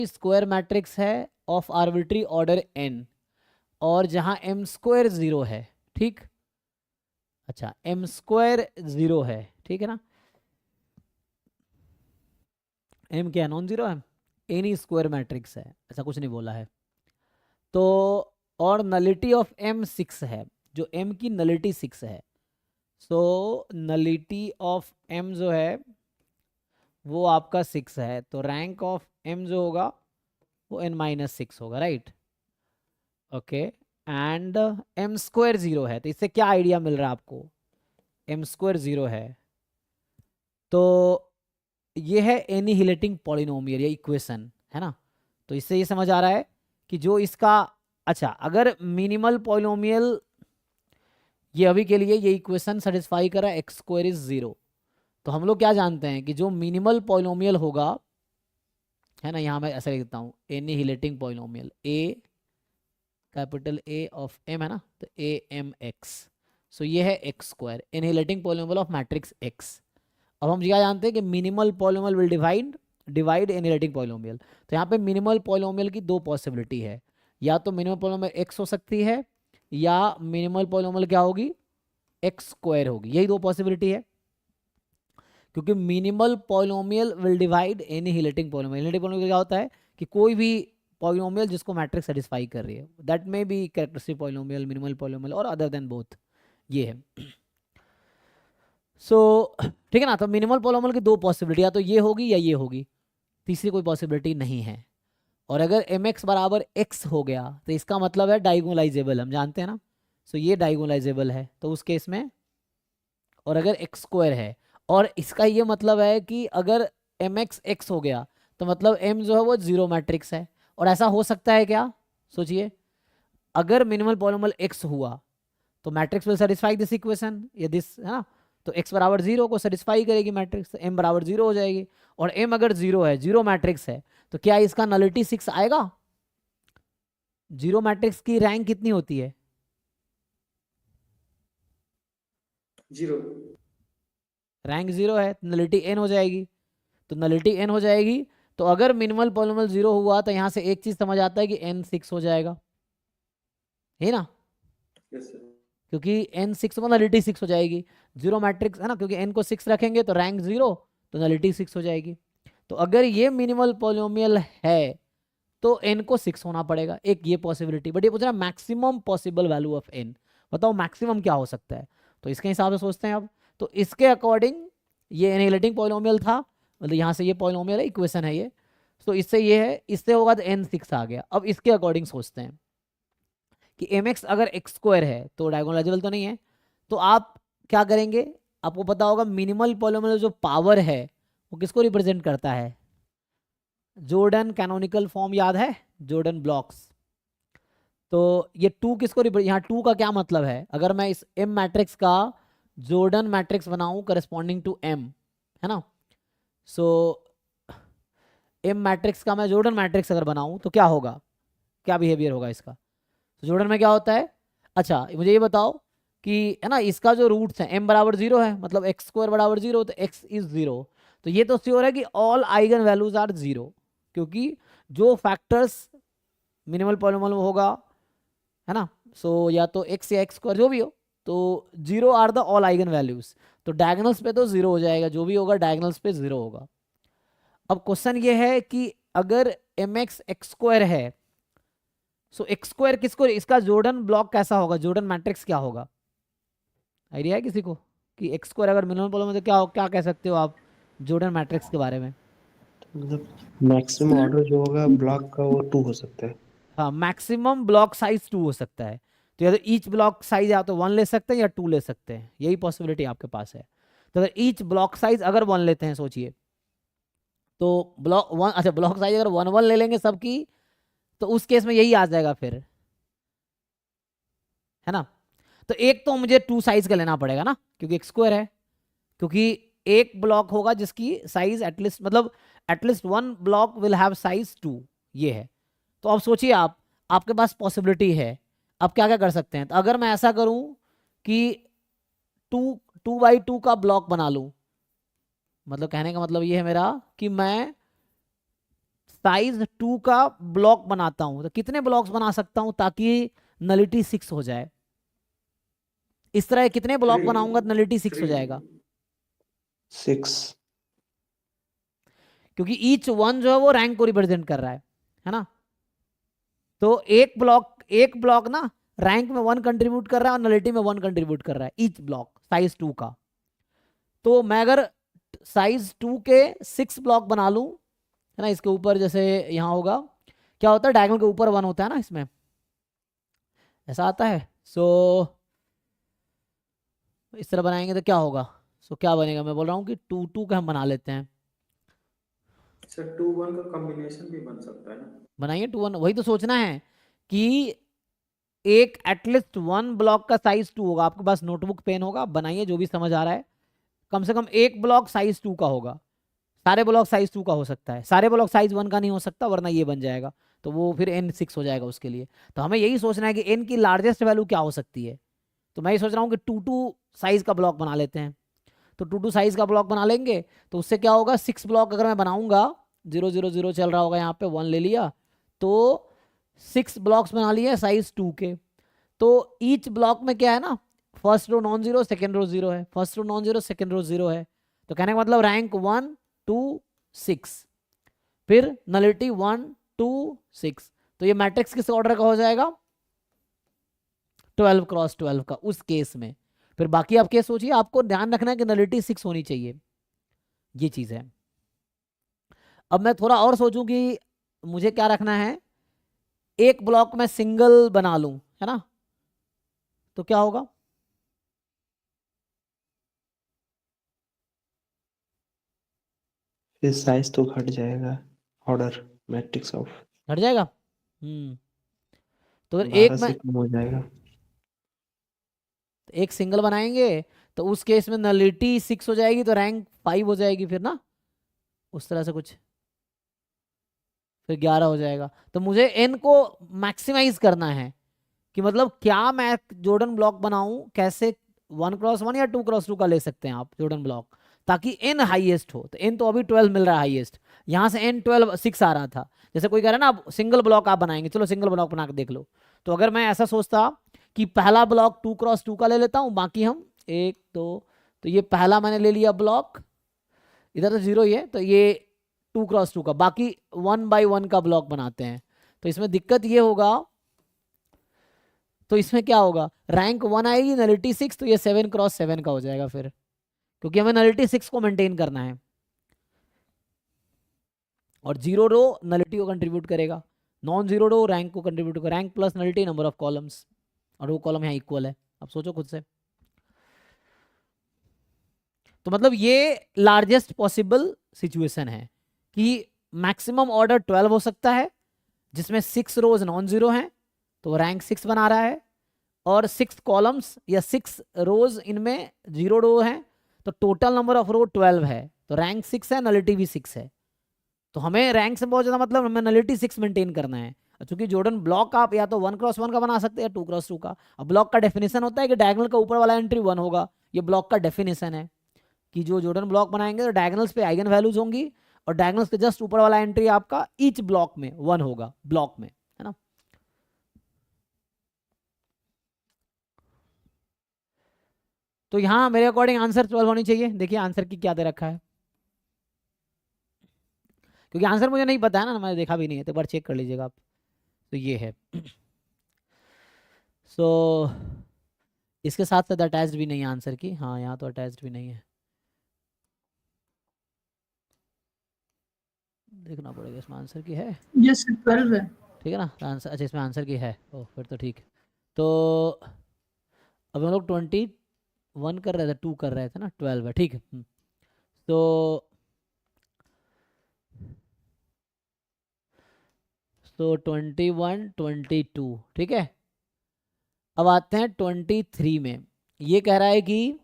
Square matrix है of arbitrary order n, और जहां m स्क्वायर 0 है, ठीक। अच्छा, m स्क्वायर 0 है, ठीक है ना। m क्या नॉन जीरो है, एनी स्क्वायर मैट्रिक्स है, ऐसा कुछ नहीं बोला है। तो और नलिटी ऑफ m 6 है, जो m की नलिटी 6 है। सो नलिटी ऑफ m जो है वो आपका 6 है, तो रैंक ऑफ m जो होगा वो n-6 होगा, right. Okay, and m square 0 है, तो इससे क्या आइडिया मिल रहा है आपको, m स्क्वायर 0 है तो ये है एनिहिलेटिंग पॉलिनोमियल या इक्वेशन, है ना। तो इससे ये समझ आ रहा है कि जो इसका, अच्छा अगर मिनिमल पॉलिनोमियल, ये अभी के लिए ये इक्वेशन सेटिस्फाई कर रहा है एक्स स्क्वायर इज 0, तो हम लोग क्या जानते हैं कि जो मिनिमल पॉलिनोमियल होगा, है ना, यहाँ मैं ऐसा लिख देता हूँ, annihilating polynomial A, capital A of M, है ना, तो ए एम एक्स। सो ये है X square, annihilating polynomial of matrix X. अब हम क्या जानते हैं कि minimal polynomial will divide annihilating polynomial. तो यहाँ पे मिनिमल पॉलिनोमियल की दो पॉसिबिलिटी है, या तो मिनिमल पॉलिनोमियल एक्स हो सकती है, या मिनिमल पॉलिनोमियल क्या होगी, एक्स स्क्वायर होगी, यही दो पॉसिबिलिटी है। क्योंकि minimal polynomial will divide annihilating polynomial. Annihilating polynomial क्या होता है कि कोई भी पॉलिनोमियल जिसको मैट्रिक्स सेटिस्फाई कर रही है, that may be characteristic polynomial, minimal polynomial और अदर देन बोथ, ये है। सो ठीक है ना, तो मिनिमल पॉलिनोमियल की दो पॉसिबिलिटी, या तो ये होगी या ये होगी, तीसरी कोई पॉसिबिलिटी नहीं है। और अगर एम एक्स बराबर एक्स हो गया तो इसका मतलब है डायगोनलाइजेबल, हम जानते हैं ना। सो ये डायगोनलाइजेबल है तो उस केस में, और अगर एक्स स्क्वायर है, और इसका ये मतलब है कि अगर एम एक्स एक्स हो गया तो मतलब एम जो है वो जीरो मैट्रिक्स है। और ऐसा हो सकता है क्या, सोचिए, अगर मिनिमल पॉलिनोमियल एक्स हुआ तो matrix will satisfy this equation, ये दिस, है ना। तो x बराबर 0 को सेटिस्फाई करेगी मैट्रिक्स, तो m बराबर 0 हो जाएगी। और m अगर 0 है, जीरो मैट्रिक्स है, तो क्या इसका नलिटी 6 आएगा। जीरो मैट्रिक्स की रैंक कितनी होती है, 0। रैंक 0 है, नलिटी n हो जाएगी। तो नलिटी n हो जाएगी, तो अगर मिनिमल पॉलिनोमियल 0 हुआ तो यहां से एक चीज समझ आता है कि n 6 हो जाएगा, है ना। Yes sir. क्योंकि n 6 में नलिटी 6 हो जाएगी, जीरो मैट्रिक्स है ना, क्योंकि n को 6 रखेंगे तो रैंक 0, तो नलिटी 6 हो जाएगी। तो अगर ये मिनिमल पॉलिनोमियल है तो n को 6 होना पड़ेगा, एक ये पॉसिबिलिटी। बट ये पूछ रहा है maximum possible value of n, बताओ मैक्सिमम क्या हो सकता है। तो इसके हिसाब से सोचते हैं अब, तो इसके अकॉर्डिंग ये एनिहिलेटिंग पॉलिनोमियल था, मतलब यहाँ से ये पॉलिनोमियल है, इक्वेशन है ये। तो इससे ये है, इससे होगा तो n 6 आ गया। अब इसके अकॉर्डिंग सोचते हैं कि mx अगर एक्स स्क्वायर है तो डायगोनलाइजेबल तो नहीं है, तो आप क्या करेंगे, आपको पता होगा मिनिमल पॉलिनोमियल जो पावर है वो किसको रिप्रेजेंट करता है, जॉर्डन कैनोनिकल फॉर्म याद है, जॉर्डन ब्लॉक्स। तो ये टू किसको यहाँ टू का क्या मतलब है, अगर मैं इस m मैट्रिक्स का जॉर्डन मैट्रिक्स बनाऊं करस्पॉन्डिंग टू m, है ना। सो m मैट्रिक्स का मैं जॉर्डन मैट्रिक्स अगर बनाऊं तो क्या होगा, क्या बिहेवियर होगा इसका। तो जॉर्डन में क्या होता है, अच्छा मुझे ये बताओ कि, है ना, इसका जो रूट्स है m बराबर 0 है, मतलब एक्स स्क्वायर बराबर 0, तो x इज 0। तो ये तो श्योर है कि ऑल आइगन वैल्यूज आर 0, क्योंकि जो फैक्टर्स मिनिमल पॉलिनोमियल में होगा, है ना, सो या तो x या एक्स स्क्वायर जो भी हो, तो 0 are the all eigen values. तो डायगोनल्स पे तो 0 हो जाएगा, जो भी होगा डायगोनल्स पे 0 होगा। अब क्वेश्चन ये है कि अगर एम एक्स एक्स स्क्वायर है, सो एक्स स्क्वायर किसको, इसका जॉर्डन ब्लॉक कैसा होगा, जॉर्डन मैट्रिक्स क्या होगा, आइडिया है किसी को कि एक्स स्क्वायर अगर मिनिमल पॉलिनोमियल तो क्या कह सकते हो आप जॉर्डन मैट्रिक्स के बारे में। मतलब मैक्सिमम ऑर्डर जो होगा ब्लॉक का वो 2 हो सकता है। हाँ, मैक्सिमम ब्लॉक साइज 2 हो सकता है। तो या तो ईच ब्लॉक साइज या तो 1 ले सकते हैं या 2 ले सकते हैं, यही पॉसिबिलिटी आपके पास है। तो अगर ईच ब्लॉक साइज अगर 1 लेते हैं, सोचिए, तो ब्लॉक 1, अच्छा ब्लॉक साइज अगर 1 1 ले लेंगे सबकी, तो उस केस में यही आ जाएगा फिर, है ना। तो एक तो मुझे 2 साइज का लेना पड़ेगा ना, क्योंकि एक्स स्क्वायर है, क्योंकि एक ब्लॉक होगा जिसकी साइज एटलीस्ट, मतलब at least 1 block will have size 2, ये है। तो अब सोचिए, आप आपके पास पॉसिबिलिटी है, अब क्या क्या कर सकते हैं। तो अगर मैं ऐसा करूं कि 2 2 बाई 2 का ब्लॉक बना लूं, मतलब कहने का मतलब ये है मेरा कि मैं साइज 2 का ब्लॉक बनाता हूं तो कितने ब्लॉक्स बना सकता हूं ताकि नलिटी 6 हो जाए? इस तरह कितने ब्लॉक 3 बनाऊंगा तो नलिटी 6 हो 3 जाएगा? 6। क्योंकि ईच वन जो है वो रैंक को रिप्रेजेंट कर रहा है ना? तो एक ब्लॉक ना रैंक में 1 कंट्रीब्यूट कर रहा है और नलिटी में 1 कंट्रीब्यूट कर रहा है, ईच ब्लॉक साइज 2 का। तो मैं अगर साइज 2 के 6 ब्लॉक बना लूं, है ना, इसके ऊपर जैसे यहाँ होगा, क्या होता है, डायगोनल के ऊपर 1 होता है ना, इसमें ऐसा आता है। सो इस तरह बनाएंगे तो क्या होगा? सो क्या बनेगा, मैं बोल रहा हूँ कि 2 2 का हम बना लेते हैं। सर 2 1 का कॉम्बिनेशन भी बन सकता है ना? बनाइए 2 1, वही तो सोचना है कि एक एटलीस्ट 1 ब्लॉक का साइज 2 होगा। आपके पास नोटबुक पेन होगा, बनाइए जो भी समझ आ रहा है। कम से कम एक ब्लॉक साइज 2 का होगा। सारे ब्लॉक साइज 2 का हो सकता है, सारे ब्लॉक साइज 1 का नहीं हो सकता, वरना ये बन जाएगा, तो वो फिर n 6 हो जाएगा उसके लिए। तो हमें यही सोचना है कि n की लार्जेस्ट वैल्यू क्या हो सकती है। तो मैं ये सोच रहा हूँ कि 2 2 साइज का ब्लॉक बना लेते हैं। तो 2 2 साइज का ब्लॉक बना लेंगे तो उससे क्या होगा, 6 ब्लॉक अगर मैं बनाऊंगा, 0 0 0 चल रहा होगा यहाँ पे, 1 ले लिया, तो 6 ब्लॉक्स बना लिए साइज 2 के। तो ईच ब्लॉक में क्या है ना, first row non zero, second row zero है, first row non zero, second row zero है। तो कहने का मतलब रैंक 1 2 6, फिर नलिटी 1 2 6। तो ये मैट्रिक्स किस ऑर्डर का हो जाएगा, 12 क्रॉस 12 का उस केस में। फिर बाकी आप केस सोचिए, आपको ध्यान रखना है कि नलिटी 6 होनी चाहिए, ये चीज है। अब मैं थोड़ा और सोचूं कि मुझे क्या रखना है, एक ब्लॉक में सिंगल बना लूं, है ना, तो क्या होगा, फिर साइज तो घट जाएगा, ऑर्डर मैट्रिक्स ऑफ हट जाएगा। तो फिर 12 से कम हो जाएगा। एक सिंगल बनाएंगे तो उस केस में नलिटी 6 हो जाएगी, तो रैंक 5 हो जाएगी फिर ना, उस तरह से कुछ, फिर 11 हो जाएगा। तो मुझे n को मैक्सिमाइज करना है कि मतलब क्या मैं जॉर्डन ब्लॉक बनाऊं, कैसे 1 क्रॉस 1 या 2 क्रॉस 2 का ले सकते हैं आप जॉर्डन ब्लॉक, ताकि n हाईएस्ट हो। तो n तो अभी 12 मिल रहा है हाईएस्ट, यहाँ से n 12 6 आ रहा था। जैसे कोई कह रहा है ना आप सिंगल ब्लॉक आप बनाएंगे, चलो सिंगल ब्लॉक बना के देख लो। तो अगर मैं ऐसा सोचता कि पहला ब्लॉक 2 क्रॉस 2 का ले लेता हूँ, बाकी हम 1 2, तो ये पहला मैंने ले लिया ब्लॉक, इधर तो 0 ही है, तो ये 2 क्रॉस 2 का, बाकी 1 बाई 1 का ब्लॉक बनाते हैं। तो इसमें दिक्कत ये होगा, तो इसमें क्या होगा, रैंक 1 आएगी, नलिटी 6, तो ये 7 क्रॉस 7 का हो जाएगा फिर, क्योंकि हमें नलिटी 6 को मेंटेन करना है। और 0 रो नलिटी को कंट्रीब्यूट करेगा, नॉन 0 रो रैंक को कंट्रीब्यूट करेगा, rank plus nullity number of columns, और वो कॉलम यहाँ इक्वल है। अब सोचो खुद से। तो मतलब ये लार्जेस्ट पॉसिबल सिचुएशन है कि मैक्सिमम ऑर्डर 12 हो सकता है, जिसमें 6 रोज नॉन जीरो हैं, तो रैंक 6 बना रहा है, और 6 कॉलम्स या 6 रोज इनमें 0 रो हैं, तो टोटल नंबर ऑफ रो 12 है, तो रैंक 6 है, नलिटी भी 6 है। तो हमें रैंक से बहुत ज़्यादा मतलब हमें नलिटी 6 मेंटेन करना है। क्योंकि जॉर्डन ब्लॉक आप या तो 1 क्रॉस 1 का बना सकते हैं, 2 क्रॉस 2 का। अब ब्लॉक का डेफिनेशन होता है कि डायगोनल का ऊपर वाला एंट्री 1 होगा, ये ब्लॉक का डेफिनेशन है कि जो जॉर्डन ब्लॉक बनाएंगे तो डायगोनल्स पे आइगन वैल्यूज होंगी, और डायगोनल्स के जस्ट ऊपर वाला एंट्री आपका ईच ब्लॉक में 1 होगा, ब्लॉक में, है ना। तो यहाँ मेरे अकॉर्डिंग आंसर 12 होनी चाहिए। देखिए आंसर की क्या दे रखा है, क्योंकि आंसर मुझे नहीं पता है ना, मैंने देखा भी नहीं है, तो एक बार चेक कर लीजिएगा आप। तो ये है सो इसके साथ साथ अटैच्ड भी नहीं है आंसर की, हाँ यहाँ तो अटैच्ड भी नहीं है, देखना पड़ेगा इसमें आंसर की है। यस 12 है। ठीक है ना, तो आंसर, अच्छा इसमें आंसर की है, ओह फिर तो ठीक है। तो अब हम लोग 21 कर रहे थे, 2 कर रहे थे ना, 12 है, ठीक है। तो 21 22, ठीक है। अब आते हैं 23 में, ये कह रहा है कि